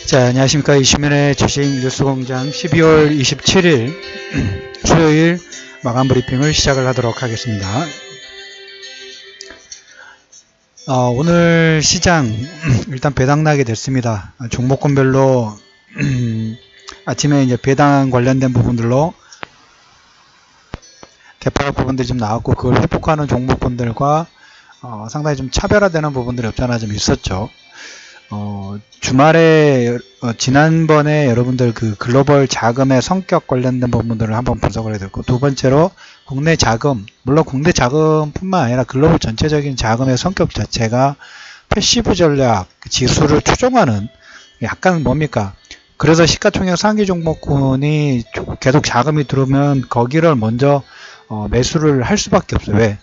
자, 안녕하십니까. 이시민의 주식 뉴스공장 12월 27일 수요일 마감 브리핑을 시작을 하도록 하겠습니다. 오늘 시장 일단 배당 나게 됐습니다. 종목군별로 아침에 이제 배당 관련된 부분들로 개파락 부분들이 좀 나왔고, 그걸 회복하는 종목군들과 상당히 좀 차별화되는 부분들이 없잖아 좀 있었죠. 주말에 지난번에 여러분들 그 글로벌 자금의 성격 관련된 부분들을 한번 분석을 해드렸고, 두 번째로 국내 자금, 물론 국내 자금뿐만 아니라 글로벌 전체적인 자금의 성격 자체가 패시브 전략 지수를 추종하는 약간 뭡니까? 그래서 시가총액 상위 종목군이 계속 자금이 들어오면 거기를 먼저 매수를 할 수밖에 없어요. 왜?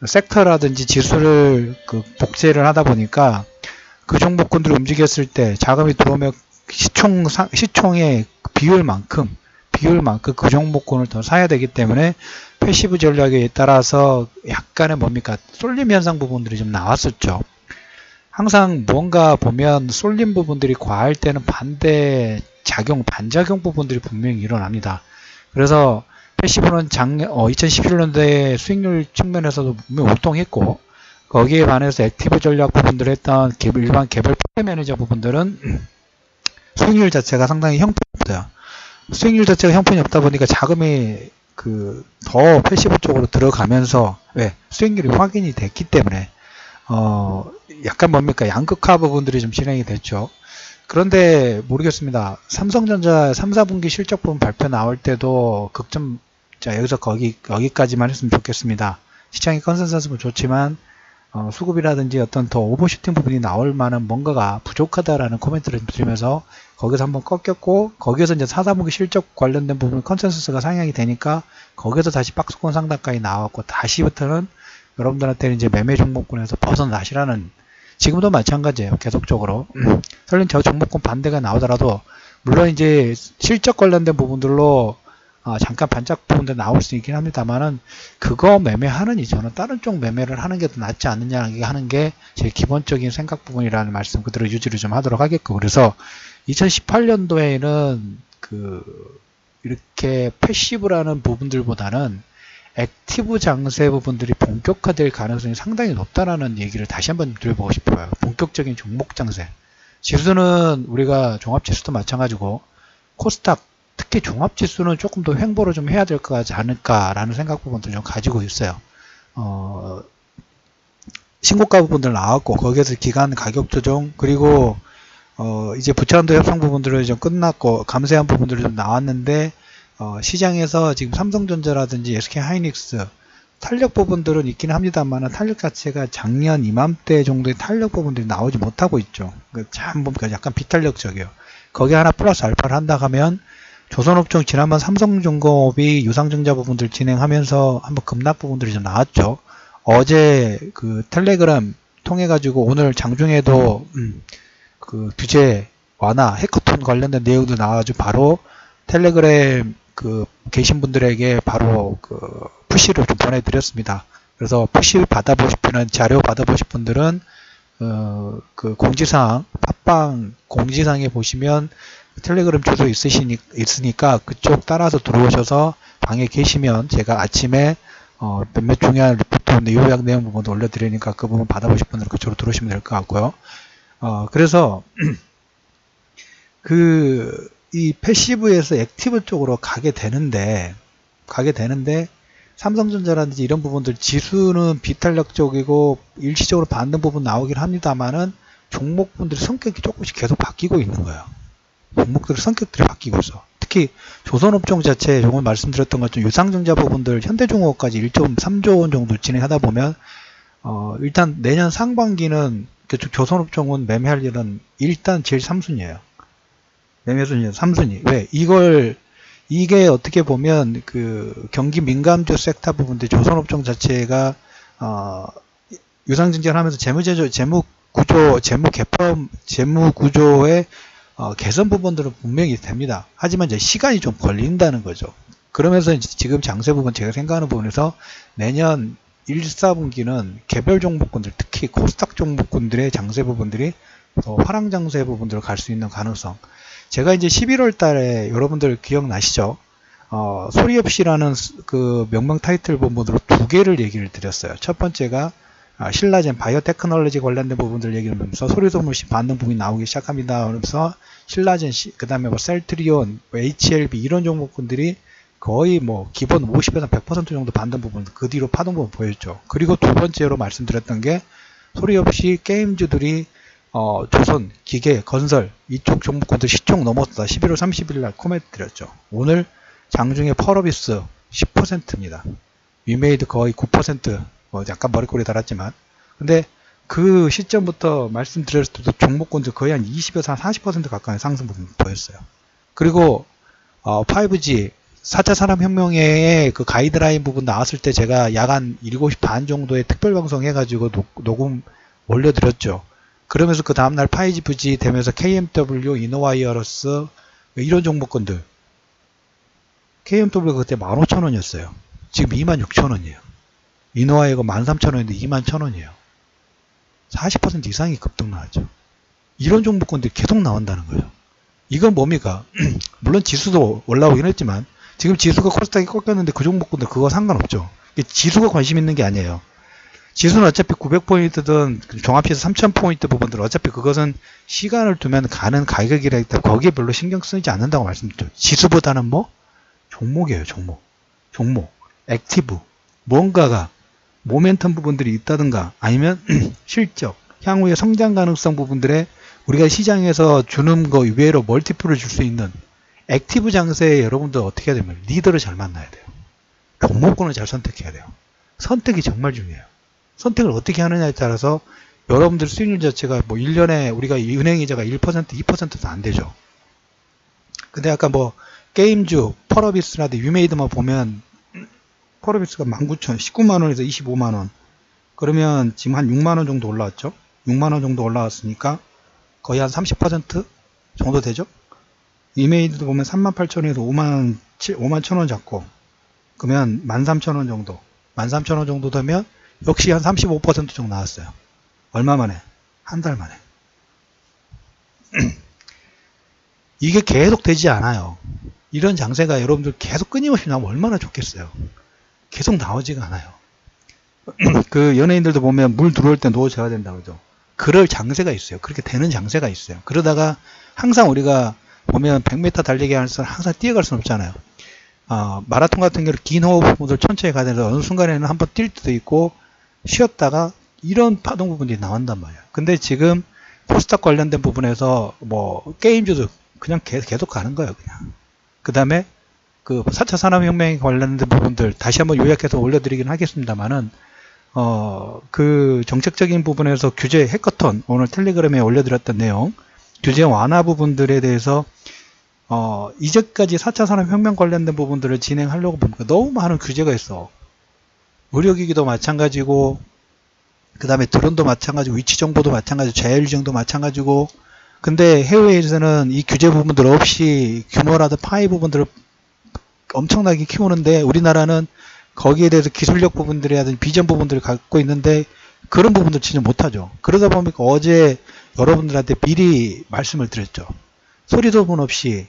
섹터라든지 지수를 복제를 하다 보니까 그 종목군들을 움직였을 때 자금이 들어오면 시총의 비율만큼 그 종목군을 더 사야 되기 때문에 패시브 전략에 따라서 약간의 뭡니까? 쏠림 현상 부분들이 좀 나왔었죠. 항상 뭔가 보면 쏠림 부분들이 과할 때는 반작용 부분들이 분명히 일어납니다. 그래서 패시브는 2011년도에 수익률 측면에서도 분명히 월동했고, 거기에 반해서 액티브 전략 부분들을 했던 일반 개별 포트 매니저 부분들은 수익률 자체가 상당히 형편이 없어요. 수익률 자체가 형편이 없다 보니까 자금이 더 패시브 쪽으로 들어가면서, 왜? 수익률이 확인이 됐기 때문에 약간 뭡니까? 양극화 부분들이 좀 진행이 됐죠. 그런데 모르겠습니다. 삼성전자 3, 4분기 실적 부분 발표 나올 때도 자, 여기서 거기까지만 했으면 좋겠습니다. 시장의 컨센서스는 좋지만 수급이라든지 어떤 더 오버슈팅 부분이 나올 만한 뭔가가 부족하다라는 코멘트를 드리면서 거기서 한번 꺾였고, 거기에서 이제 4, 4분기 실적 관련된 부분 컨센서스가 상향이 되니까 거기서 다시 박스권 상단까지 나왔고, 다시부터는 여러분들한테는 이제 매매 종목군에서 벗어나시라는, 지금도 마찬가지예요. 계속적으로 설령 저 종목군 반대가 나오더라도, 물론 이제 실적 관련된 부분들로 잠깐 반짝 부분도 나올 수 있긴 합니다만은, 그거 매매하는 이전은 다른 쪽 매매를 하는 게 더 낫지 않느냐 하는 게 제 기본적인 생각 부분이라는 말씀 그대로 유지를 좀 하도록 하겠고, 그래서 2018년도에는 이렇게 패시브라는 부분들보다는 액티브 장세 부분들이 본격화될 가능성이 상당히 높다라는 얘기를 다시 한번 드려보고 싶어요. 본격적인 종목 장세. 지수는 우리가 종합지수도 마찬가지고, 코스닥 특히 종합지수는 조금 더 횡보를 좀 해야 될 것 같지 않을까라는 생각 부분들을 좀 가지고 있어요. 신고가 부분들 나왔고, 거기에서 기간 가격 조정, 그리고 이제 부채한도 협상 부분들은 좀 끝났고, 감세한 부분들이 좀 나왔는데, 시장에서 지금 삼성전자라든지 SK하이닉스 탄력 부분들은 있긴 합니다만, 탄력 자체가 작년 이맘때 정도의 탄력 부분들이 나오지 못하고 있죠. 참 약간 비탄력적이에요. 거기에 하나 플러스 알파를 한다 하면, 조선업종 지난번 삼성중공업이 유상증자 부분들 진행하면서 한번 급락 부분들이 좀 나왔죠. 어제 텔레그램 통해 가지고 오늘 장중에도 규제 완화 해커톤 관련된 내용도 나와가지고 바로 텔레그램 계신 분들에게 바로 푸시를 좀 보내드렸습니다. 그래서 푸시 받아보시는 자료 받아보실 분들은 공지사항 팟빵 공지사항에 보시면 텔레그램 주소 있으니까 그쪽 따라서 들어오셔서 방에 계시면 제가 아침에 몇몇 중요한 리포트 요약 내용 부분도 올려드리니까 그 부분 받아보실 분들은 그쪽으로 들어오시면 될 것 같고요. 그래서 이 패시브에서 액티브 쪽으로 가게 되는데 삼성전자라든지 이런 부분들 지수는 비탄력 쪽이고 일시적으로 받는 부분 나오긴 합니다만은 종목분들의 성격이 조금씩 계속 바뀌고 있는 거예요. 종목들의 성격들이 바뀌고 있어. 특히 조선업종 자체 조금 말씀드렸던 것처럼 유상증자 부분들 현대중공업까지 1.3조 원 정도 진행하다 보면 일단 내년 상반기는 조선업종은 매매할 일은 일단 제일 3순위예요. 매매 순위 3순위. 왜? 이게 어떻게 보면 경기 민감주 섹터 부분들 조선업종 자체가 유상증자를 하면서 재무 구조의 개선 부분들은 분명히 됩니다. 하지만 이제 시간이 좀 걸린다는 거죠. 그러면서 지금 장세 부분 제가 생각하는 부분에서 내년 1, 4분기는 개별 종목군들, 특히 코스닥 종목군들의 장세 부분들이 화랑장세 부분들을 갈 수 있는 가능성. 제가 이제 11월 달에 여러분들 기억나시죠? 소리 없이라는 그 명명 타이틀 부분으로 두 개를 얘기를 드렸어요. 첫 번째가 신라젠 바이오테크놀로지 관련된 부분들 얘기하면서 소리소문시 반응 부분이 나오기 시작합니다. 그러면서 신라젠, 그 다음에 뭐 셀트리온, HLB 이런 종목군들이 거의 뭐 기본 50에서 100% 정도 반등 부분, 그 뒤로 파동 부분 보였죠. 그리고 두 번째로 말씀드렸던 게 소리 없이 게임주들이 조선, 기계, 건설 이쪽 종목군들 시총 넘었다. 11월 30일 날 코멘트 드렸죠. 오늘 장중에 펄어비스 10%입니다. 위메이드 거의 9%, 약간 머리꼬리 달았지만, 근데 그 시점부터 말씀드렸을 때도 종목군들 거의 한 20에서 한 40% 가까이 상승 부분 보였어요. 그리고 5G 4차 산업혁명의 그 가이드라인 부분 나왔을 때 제가 야간 7시 반 정도에 특별방송 해가지고 녹음 올려드렸죠. 그러면서 그 다음날 5G 되면서 KMW, 이노와이어러스 이런 종목군들, KMW가 그때 15,000원이었어요. 지금 26,000원이에요. 이노와이어가 13,000원인데 21,000원이에요. 40% 이상이 급등 나왔죠. 이런 종목군들이 계속 나온다는 거예요. 이건 뭡니까? 물론 지수도 올라오긴 했지만 지금 지수가 코스닥이 꺾였는데 그 종목군들 그거 상관없죠. 지수가 관심 있는 게 아니에요. 지수는 어차피 900포인트든 종합시에서 3000포인트 부분들 어차피 그것은 시간을 두면 가는 가격이라 때문에 거기에 별로 신경 쓰지 않는다고 말씀드렸죠. 지수보다는 뭐? 종목이에요. 종목. 액티브. 뭔가가 모멘텀 부분들이 있다든가 아니면 실적, 향후의 성장 가능성 부분들에 우리가 시장에서 주는 거 외로 멀티플을 줄 수 있는 액티브 장세에 여러분들 어떻게 해야 되면 리더를 잘 만나야 돼요. 종목군을 잘 선택해야 돼요. 선택이 정말 중요해요. 선택을 어떻게 하느냐에 따라서 여러분들 수익률 자체가 뭐 1년에 우리가 은행이자가 1%, 2%도 안 되죠. 근데 아까 뭐 게임주, 펄어비스라든지 유메이드만 보면 펄어비스가 19,000, 19만원에서 25만원. 그러면 지금 한 6만원 정도 올라왔죠. 6만원 정도 올라왔으니까 거의 한 30% 정도 되죠. 이메이드도 보면 38,000원에서 5만 1,000원 잡고 그러면 13,000원 정도 13,000원 정도 되면 역시 한 35% 정도 나왔어요. 얼마 만에? 한 달 만에. 이게 계속 되지 않아요. 이런 장세가 여러분들 계속 끊임없이 나오면 얼마나 좋겠어요. 계속 나오지가 않아요. 그 연예인들도 보면 물 들어올 때 놓아줘야 된다고 그러죠. 그럴 장세가 있어요. 그렇게 되는 장세가 있어요. 그러다가 항상 우리가 보면 100m 달리기 하는 사람 항상 뛰어갈 수는 없잖아요. 마라톤 같은 경우 긴 호흡 부분들 천천히 가야 되는데 어느 순간에는 한번 뛸 때도 있고 쉬었다가 이런 파동 부분이 나온단 말이에요. 근데 지금 코스닥 관련된 부분에서 뭐 게임주도 그냥 계속 가는 거예요. 그냥. 그 다음에 그 4차 산업혁명에 관련된 부분들 다시 한번 요약해서 올려드리긴 하겠습니다만은 그 정책적인 부분에서 규제 해커톤 오늘 텔레그램에 올려드렸던 내용 규제 완화 부분들에 대해서 이제까지 4차 산업혁명 관련된 부분들을 진행하려고 보니까 너무 많은 규제가 있어. 의료기기도 마찬가지고 그 다음에 드론도 마찬가지고 위치정보도 마찬가지고 자율주행도 마찬가지고 근데 해외에서는 이 규제 부분들 없이 규모라든 파이 부분들을 엄청나게 키우는데 우리나라는 거기에 대해서 기술력 부분들이라든지 비전 부분들을 갖고 있는데 그런 부분들 진짜 못하죠. 그러다 보니까 어제 여러분들한테 미리 말씀을 드렸죠. 소리소문 없이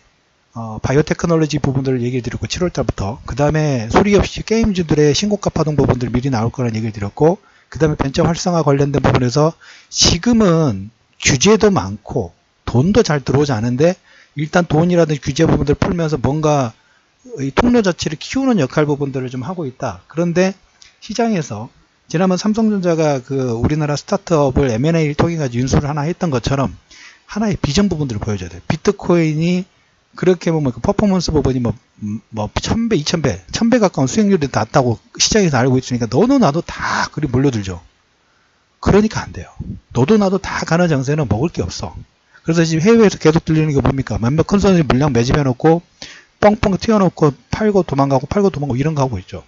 바이오테크놀로지 부분들을 얘기를 드렸고 7월달부터 그 다음에 소리 없이 게임주들의 신고가 파동 부분들 미리 나올 거라는 얘기를 드렸고 그 다음에 벤처 활성화 관련된 부분에서 지금은 규제도 많고 돈도 잘 들어오지 않은데 일단 돈이라든지 규제 부분들을 풀면서 뭔가 이 통로 자체를 키우는 역할 부분들을 좀 하고 있다. 그런데 시장에서 지난번 삼성전자가 그 우리나라 스타트업을 M&A를 통해 가지고 인수를 하나 했던 것처럼 하나의 비전 부분들을 보여줘야 돼요. 비트코인이 그렇게 보면 그 퍼포먼스 부분이 뭐 1000배, 2000배, 1000배 가까운 수익률이 낮다고 시장에서 알고 있으니까 너도 나도 다 그리 몰려들죠. 그러니까 안 돼요. 너도 나도 다 가는 장세는 먹을 게 없어. 그래서 지금 해외에서 계속 들리는 게 뭡니까? 몇몇 큰 선수들이 물량 매집해놓고 뻥뻥 튀어놓고 팔고 도망가고 이런 거 하고 있죠.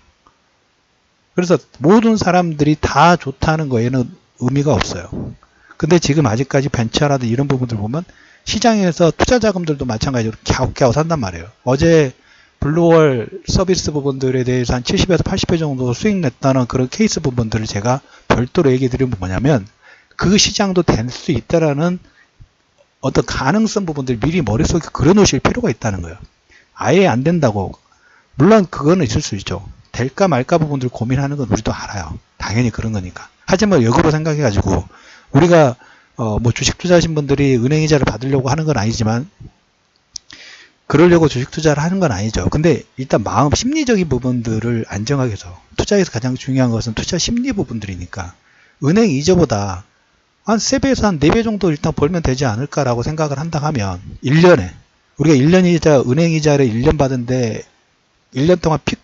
그래서 모든 사람들이 다 좋다는 거에는 의미가 없어요. 근데 지금 아직까지 벤처라든 이런 부분들 보면 시장에서 투자 자금들도 마찬가지로 갸웃갸웃 산단 말이에요. 어제 블루월 서비스 부분들에 대해서 한 70에서 80배 정도 수익 냈다는 그런 케이스 부분들을 제가 별도로 얘기 드린 건 뭐냐면 그 시장도 될 수 있다라는 어떤 가능성 부분들 미리 머릿속에 그려놓으실 필요가 있다는 거예요. 아예 안 된다고. 물론 그거는 있을 수 있죠. 될까 말까 부분들 고민하는 건 우리도 알아요. 당연히 그런 거니까. 하지만 역으로 생각해가지고 우리가 뭐 주식 투자하신 분들이 은행 이자를 받으려고 하는 건 아니지만 그러려고 주식 투자를 하는 건 아니죠. 근데 일단 마음 심리적인 부분들을 안정하게 해서 투자에서 가장 중요한 것은 투자 심리 부분들이니까 은행 이자보다 한 3배에서 한 4배 정도 일단 벌면 되지 않을까라고 생각을 한다 하면 1년에 우리가 1년 이자 은행 이자를 1년 받은데 1년 동안 픽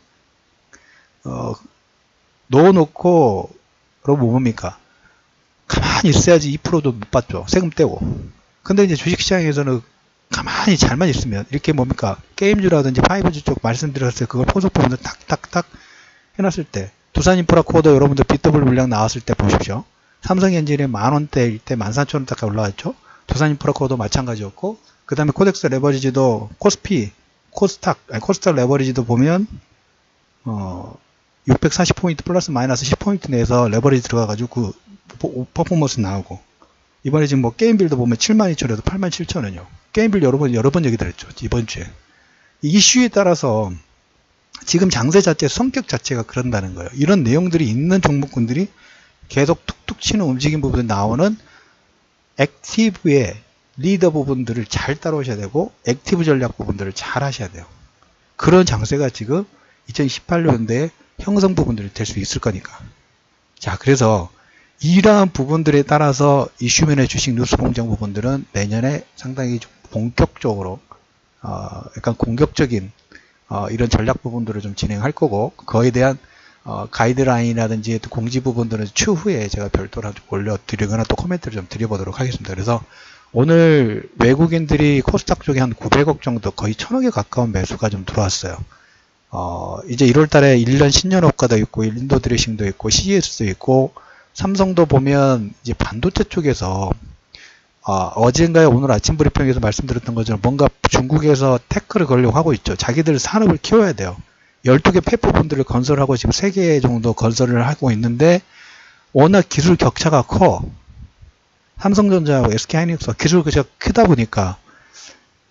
넣어놓고 그럼 뭡니까? 가만히 있어야지 2%도 못 받죠. 세금 떼고. 근데 이제 주식시장에서는 가만히 잘만 있으면 이렇게 뭡니까? 게임주라든지 5G 쪽 말씀드렸을 때 그걸 포석 부분을 탁탁탁 해놨을 때 두산인프라코어도 여러분들 BW 물량 나왔을 때 보십시오. 삼성엔진이 만원대일 때 14,000원대까지 올라왔죠. 두산인프라코어도 마찬가지였고 그 다음에 코덱스 레버리지도 코스닥 레버리지도 보면 640포인트 플러스 마이너스 10포인트 내에서 레버리지 들어가가지고 그 퍼포먼스 나오고 이번에 지금 뭐 게임빌도 보면 72,000원에서 87,000원이요. 게임빌 여러 번 얘기 드렸죠. 이번 주에. 이슈에 따라서 지금 장세 자체 성격 자체가 그런다는 거예요. 이런 내용들이 있는 종목군들이 계속 툭툭 치는 움직임 부분에 나오는 액티브의 리더 부분들을 잘 따라오셔야 되고 액티브 전략 부분들을 잘 하셔야 돼요. 그런 장세가 지금 2018년도에 형성 부분들이 될 수 있을 거니까. 자, 그래서 이러한 부분들에 따라서 이슈면의 주식 뉴스 공장 부분들은 내년에 상당히 좀 본격적으로 약간 공격적인 이런 전략 부분들을 좀 진행할 거고 그거에 대한 가이드라인이라든지 공지 부분들은 추후에 제가 별도로 올려드리거나 또 코멘트를 좀 드려보도록 하겠습니다. 그래서 오늘 외국인들이 코스닥 쪽에 한 900억 정도 거의 1000억에 가까운 매수가 좀 들어왔어요. 이제 1월달에 1년 신년호가도 있고 인도 드레싱도 있고 CES도 있고 삼성도 보면 이제 반도체 쪽에서 어젠가에 오늘 아침 브리핑에서 말씀드렸던 것처럼 뭔가 중국에서 태클을 걸려고 하고 있죠. 자기들 산업을 키워야 돼요. 12개 팹 부분들을 건설하고 지금 3개 정도 건설을 하고 있는데 워낙 기술 격차가 커. 삼성전자하고 SK하이닉스가 기술 격차가 크다 보니까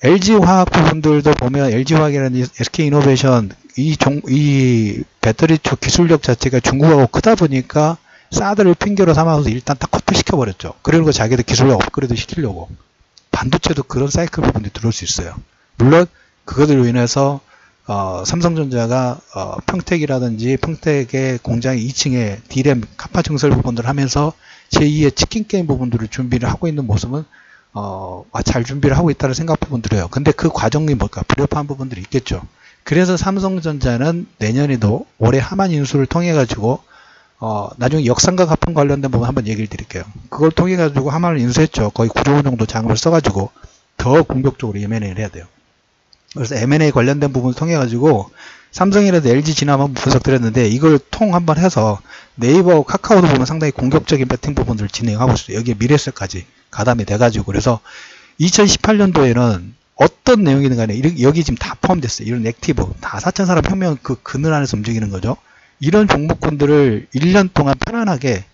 LG화학 부분들도 보면 LG화학이라는 SK이노베이션 이 배터리 쪽 기술력 자체가 중국하고 크다 보니까 사드를 핑계로 삼아서 일단 딱 커트 시켜버렸죠. 그리고 자기들 기술력 업그레이드 시키려고. 반도체도 그런 사이클 부분이 들어올 수 있어요. 물론 그것으로 인해서 삼성전자가 평택이라든지 평택의 공장 2층에 D램 카파 증설 부분들을 하면서 제2의 치킨 게임 부분들을 준비를 하고 있는 모습은 잘 준비를 하고 있다는 생각 부분들이에요. 근데 그 과정이 뭘까? 불협화한 부분들이 있겠죠. 그래서 삼성전자는 내년에도 올해 하만 인수를 통해 가지고 나중에 역상각 합병 관련된 부분 한번 얘기를 드릴게요. 그걸 통해 가지고 하만을 인수했죠. 거의 9조 원 정도 자금을 써가지고 더 공격적으로 M&A를 해야 돼요. 그래서 M&A 관련된 부분을 통해 가지고 삼성이라도 LG 지남 한번 분석드렸는데 이걸 통 한번 해서 네이버 카카오도 보면 상당히 공격적인 배팅 부분들을 진행하고 있어요. 여기에 미래세까지 가담이 돼가지고 그래서 2018년도에는 어떤 내용이든 간에 여기 지금 다 포함됐어요. 이런 액티브 다 4,000사람 혁명 그 그늘 안에서 움직이는 거죠. 이런 종목군들을 1년 동안 편안하게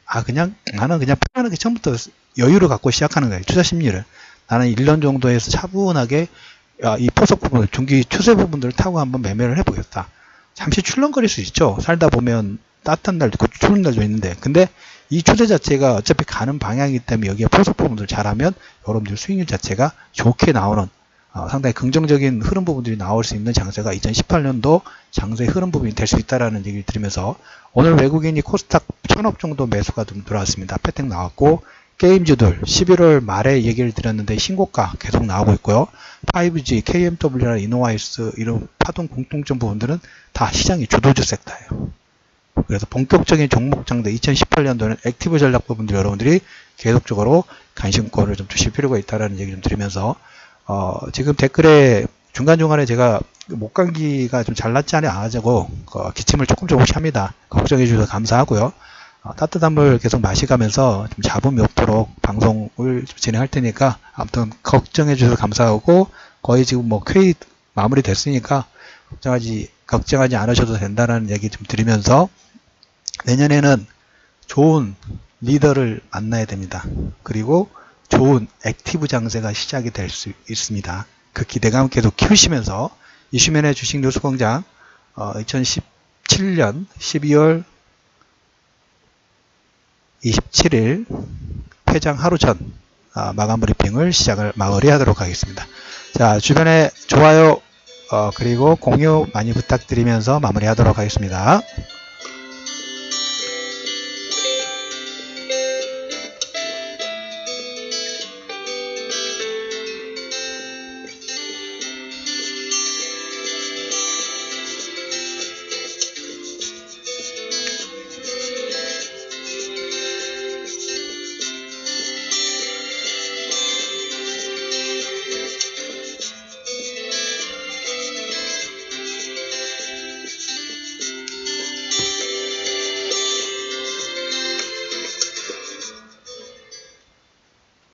나는 그냥 편안하게 처음부터 여유를 갖고 시작하는 거예요. 투자 심리를. 나는 1년 정도에서 차분하게 이 포석 부분을 중기 추세 부분들을 타고 한번 매매를 해보겠다. 잠시 출렁거릴 수 있죠. 살다 보면 따뜻한 날도 있고 추운 날도 있는데 근데 이 추세 자체가 어차피 가는 방향이기 때문에 여기에 포석 부분들을 잘하면 여러분들 수익률 자체가 좋게 나오는 상당히 긍정적인 흐름 부분들이 나올 수 있는 장세가 2018년도 장세의 흐름 부분이 될 수 있다라는 얘기를 드리면서 오늘 외국인이 코스닥 1000억 정도 매수가 좀 들어왔습니다. 패택 나왔고 게임주들 11월 말에 얘기를 드렸는데 신고가 계속 나오고 있고요. 5G, KMW나 이노와이스 이런 파동 공통점 부분들은 다 시장의 주도주 섹터예요. 그래서 본격적인 종목 장대 2018년도는 액티브 전략 부분들 여러분들이 계속적으로 관심권을 좀 주실 필요가 있다라는 얘기 좀 드리면서 지금 댓글에 중간중간에 제가 목감기가 좀 잘났지 않아가지고 기침을 조금씩 합니다. 걱정해 주셔서 감사하고요. 따뜻한 물 계속 마시가면서 좀 잡음이 없도록 방송을 진행할 테니까 아무튼 걱정해 주셔서 감사하고 거의 지금 뭐 회의 마무리 됐으니까 걱정하지 않으셔도 된다는 얘기 좀 드리면서 내년에는 좋은 리더를 만나야 됩니다. 그리고 좋은 액티브 장세가 시작이 될 수 있습니다. 그 기대감 계속 키우시면서 이슈맨의 주식 뉴스공장 2017년 12월 27일 폐장 하루 전 마감 브리핑을 마무리하도록 하겠습니다. 자, 주변에 좋아요 그리고 공유 많이 부탁드리면서 마무리하도록 하겠습니다.